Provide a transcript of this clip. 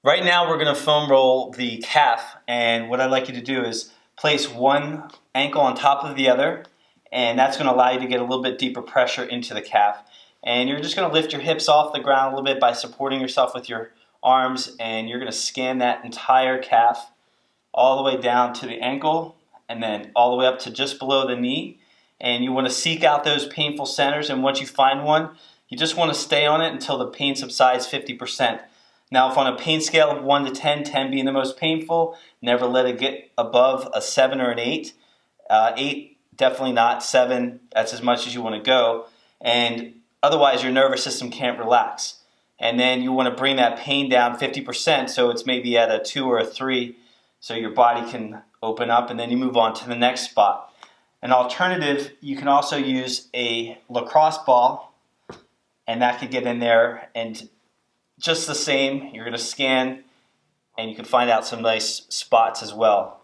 Right now we're going to foam roll the calf, and what I'd like you to do is place one ankle on top of the other, and that's going to allow you to get a little bit deeper pressure into the calf. And you're just going to lift your hips off the ground a little bit by supporting yourself with your arms, and you're going to scan that entire calf all the way down to the ankle and then all the way up to just below the knee. And you want to seek out those painful centers, and once you find one, you just want to stay on it until the pain subsides 50%. Now, if on a pain scale of 1 to 10, 10 being the most painful, never let it get above a 7 or an 8. 8, definitely not. 7, that's as much as you want to go. And otherwise, your nervous system can't relax. And then you want to bring that pain down 50%, so it's maybe at a 2 or a 3, so your body can open up, and then you move on to the next spot. An alternative, you can also use a lacrosse ball, and that could get in there, and just the same, you're going to scan, and you can find out some nice spots as well.